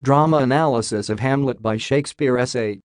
Drama analysis of Hamlet by Shakespeare essay.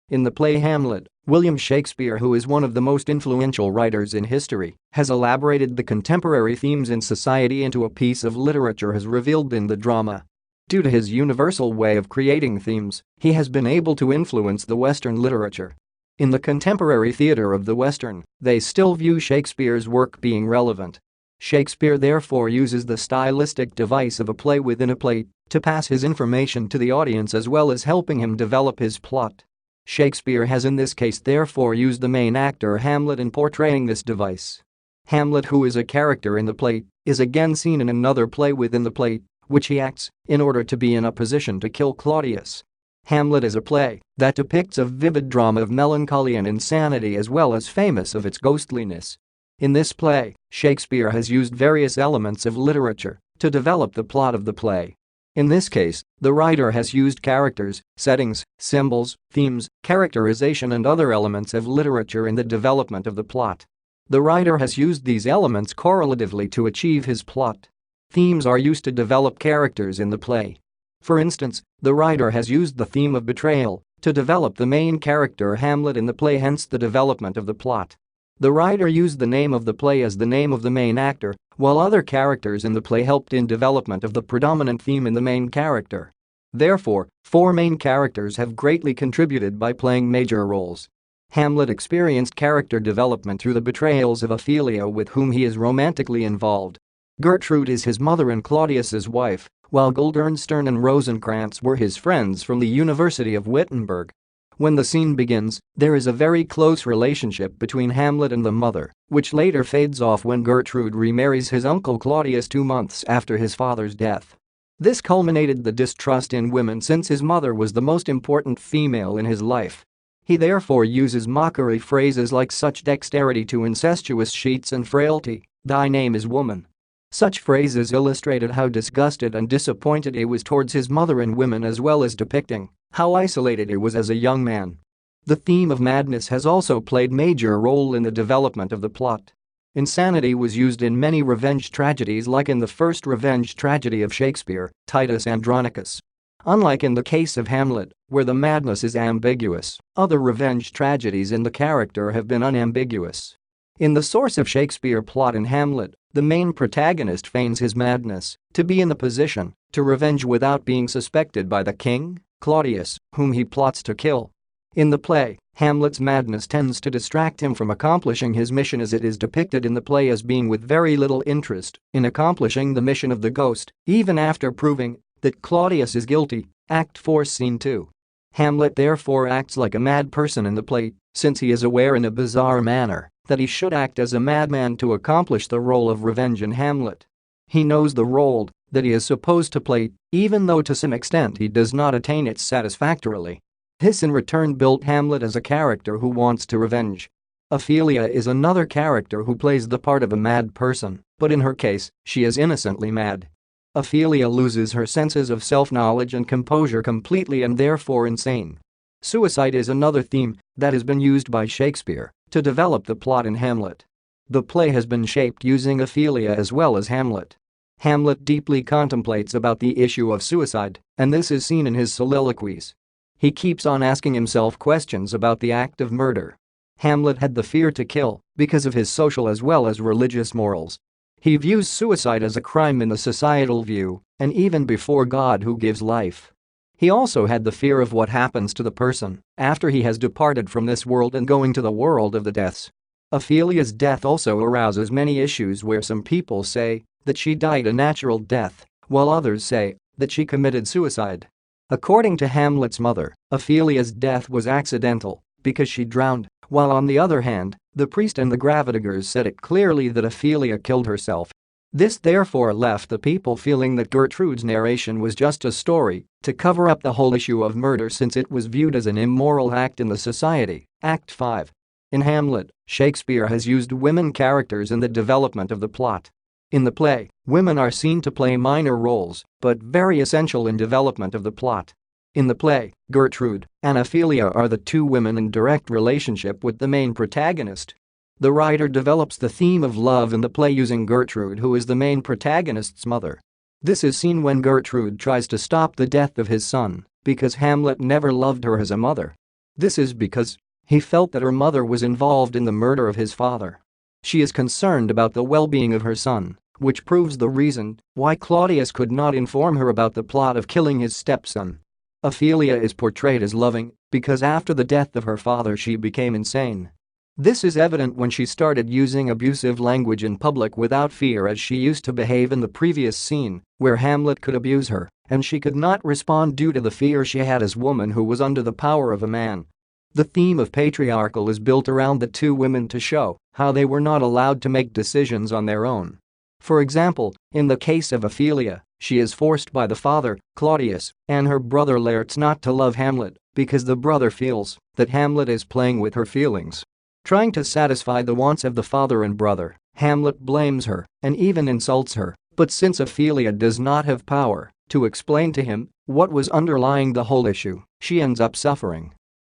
In the play Hamlet, William Shakespeare, who is one of the most influential writers in history, has elaborated the contemporary themes in society into a piece of literature as revealed in the drama. Due to his universal way of creating themes, he has been able to influence the Western literature. In the contemporary theater of the Western, they still view Shakespeare's work being relevant. Shakespeare therefore uses the stylistic device of a play within a play to pass his information to the audience as well as helping him develop his plot. Shakespeare has in this case therefore used the main actor Hamlet in portraying this device. Hamlet, who is a character in the play, is again seen in another play within the play, which he acts in order to be in a position to kill Claudius. Hamlet is a play that depicts a vivid drama of melancholy and insanity as well as famous of its ghostliness. In this play, Shakespeare has used various elements of literature to develop the plot of the play. In this case, the writer has used characters, settings, symbols, themes, characterization and other elements of literature in the development of the plot. The writer has used these elements correlatively to achieve his plot. Themes are used to develop characters in the play. For instance, the writer has used the theme of betrayal to develop the main character Hamlet in the play, hence the development of the plot. The writer used the name of the play as the name of the main actor, while other characters in the play helped in development of the predominant theme in the main character. Therefore, four main characters have greatly contributed by playing major roles. Hamlet experienced character development through the betrayals of Ophelia, with whom he is romantically involved. Gertrude is his mother and Claudius's wife, while Guildenstern and Rosencrantz were his friends from the University of Wittenberg. When the scene begins, there is a very close relationship between Hamlet and the mother, which later fades off when Gertrude remarries his uncle Claudius 2 months after his father's death. This culminated the distrust in women since his mother was the most important female in his life. He therefore uses mockery phrases like such dexterity to incestuous sheets and frailty, thy name is woman. Such phrases illustrated how disgusted and disappointed he was towards his mother and women, as well as depicting how isolated he was as a young man. The theme of madness has also played major role in the development of the plot. Insanity was used in many revenge tragedies, like in the first revenge tragedy of Shakespeare, Titus Andronicus. Unlike in the case of Hamlet, where the madness is ambiguous, other revenge tragedies in the character have been unambiguous. In the source of Shakespeare plot in Hamlet, the main protagonist feigns his madness to be in the position to revenge without being suspected by the king, Claudius, whom he plots to kill. In the play, Hamlet's madness tends to distract him from accomplishing his mission, as it is depicted in the play as being with very little interest in accomplishing the mission of the ghost, even after proving that Claudius is guilty. Act 4 Scene 2. Hamlet therefore acts like a mad person in the play, since he is aware in a bizarre manner that he should act as a madman to accomplish the role of revenge in Hamlet. He knows the role that he is supposed to play, even though to some extent he does not attain it satisfactorily. This in return built Hamlet as a character who wants to revenge. Ophelia is another character who plays the part of a mad person, but in her case, she is innocently mad. Ophelia loses her senses of self-knowledge and composure completely and therefore insane. Suicide is another theme that has been used by Shakespeare to develop the plot in Hamlet. The play has been shaped using Ophelia as well as Hamlet. Hamlet deeply contemplates about the issue of suicide, and this is seen in his soliloquies. He keeps on asking himself questions about the act of murder. Hamlet had the fear to kill because of his social as well as religious morals. He views suicide as a crime in the societal view, and even before God who gives life. He also had the fear of what happens to the person after he has departed from this world and going to the world of the deaths. Ophelia's death also arouses many issues, where some people say that she died a natural death, while others say that she committed suicide. According to Hamlet's mother, Ophelia's death was accidental because she drowned, while on the other hand, the priest and the Gravidigers said it clearly that Ophelia killed herself. This therefore left the people feeling that Gertrude's narration was just a story to cover up the whole issue of murder, since it was viewed as an immoral act in the society. Act 5. In Hamlet, Shakespeare has used women characters in the development of the plot. In the play, women are seen to play minor roles, but very essential in development of the plot. In the play, Gertrude and Ophelia are the two women in direct relationship with the main protagonist. The writer develops the theme of love in the play using Gertrude, who is the main protagonist's mother. This is seen when Gertrude tries to stop the death of his son because Hamlet never loved her as a mother. This is because he felt that her mother was involved in the murder of his father. She is concerned about the well-being of her son, which proves the reason why Claudius could not inform her about the plot of killing his stepson. Ophelia is portrayed as loving because after the death of her father she became insane. This is evident when she started using abusive language in public without fear, as she used to behave in the previous scene where Hamlet could abuse her and she could not respond due to the fear she had as a woman who was under the power of a man. The theme of patriarchal is built around the two women to show how they were not allowed to make decisions on their own. For example, in the case of Ophelia, she is forced by the father, Claudius, and her brother Laertes not to love Hamlet because the brother feels that Hamlet is playing with her feelings. Trying to satisfy the wants of the father and brother, Hamlet blames her and even insults her, but since Ophelia does not have power to explain to him what was underlying the whole issue, she ends up suffering.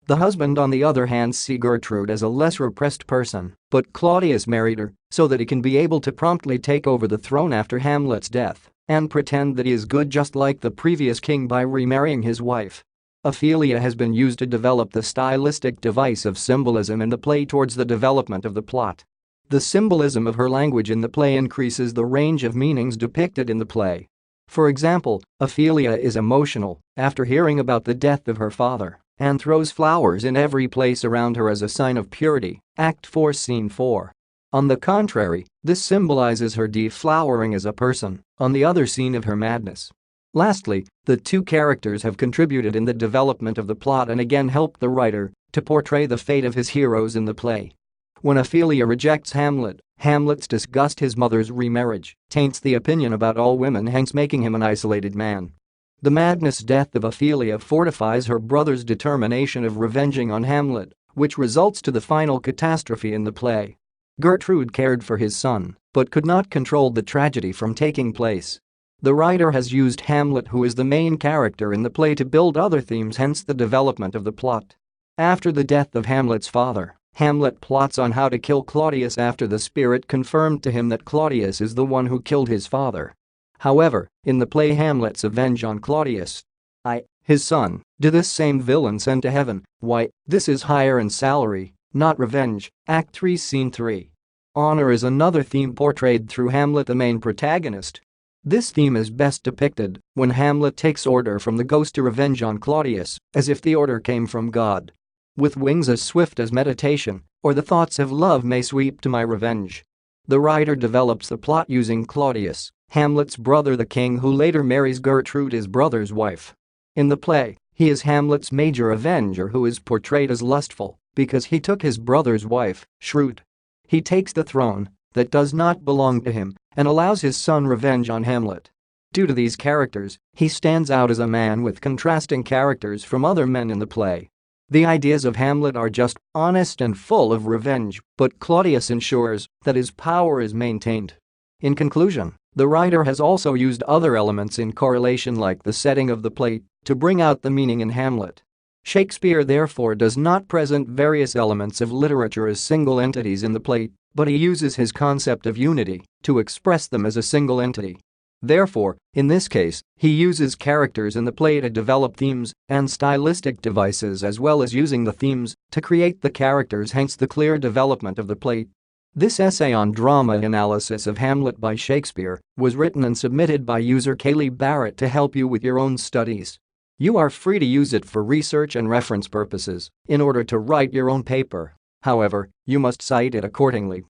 The husband, on the other hand, sees Gertrude as a less repressed person, but Claudius married her so that he can be able to promptly take over the throne after Hamlet's death and pretend that he is good just like the previous king by remarrying his wife. Ophelia has been used to develop the stylistic device of symbolism in the play towards the development of the plot. The symbolism of her language in the play increases the range of meanings depicted in the play. For example, Ophelia is emotional after hearing about the death of her father and throws flowers in every place around her as a sign of purity, Act 4 Scene 4. On the contrary, this symbolizes her deflowering as a person on the other scene of her madness. Lastly, the two characters have contributed in the development of the plot and again helped the writer to portray the fate of his heroes in the play. When Ophelia rejects Hamlet, Hamlet's disgust his mother's remarriage taints the opinion about all women, hence making him an isolated man. The madness death of Ophelia fortifies her brother's determination of revenging on Hamlet, which results to the final catastrophe in the play. Gertrude cared for his son, but could not control the tragedy from taking place. The writer has used Hamlet, who is the main character in the play, to build other themes, hence the development of the plot. After the death of Hamlet's father, Hamlet plots on how to kill Claudius after the spirit confirmed to him that Claudius is the one who killed his father. However, in the play Hamlet's avenge on Claudius, his son, to this same villain sent to heaven. This is higher in salary, not revenge, Act 3 Scene 3. Honor is another theme portrayed through Hamlet, the main protagonist. This theme is best depicted when Hamlet takes order from the ghost to revenge on Claudius, as if the order came from God. With wings as swift as meditation, or the thoughts of love may sweep to my revenge. The writer develops the plot using Claudius, Hamlet's brother, the king who later marries Gertrude, his brother's wife. In the play, he is Hamlet's major avenger, who is portrayed as lustful because he took his brother's wife, Shrewd. He takes the throne that does not belong to him and allows his son revenge on Hamlet. Due to these characters, he stands out as a man with contrasting characters from other men in the play. The ideas of Hamlet are just, honest and full of revenge, but Claudius ensures that his power is maintained. In conclusion, the writer has also used other elements in correlation, like the setting of the play, to bring out the meaning in Hamlet. Shakespeare therefore does not present various elements of literature as single entities in the play, but he uses his concept of unity to express them as a single entity. Therefore, in this case, he uses characters in the play to develop themes and stylistic devices, as well as using the themes to create the characters, hence the clear development of the play. This essay on drama analysis of Hamlet by Shakespeare was written and submitted by user Kaylee Barrett to help you with your own studies. You are free to use it for research and reference purposes in order to write your own paper. However, you must cite it accordingly.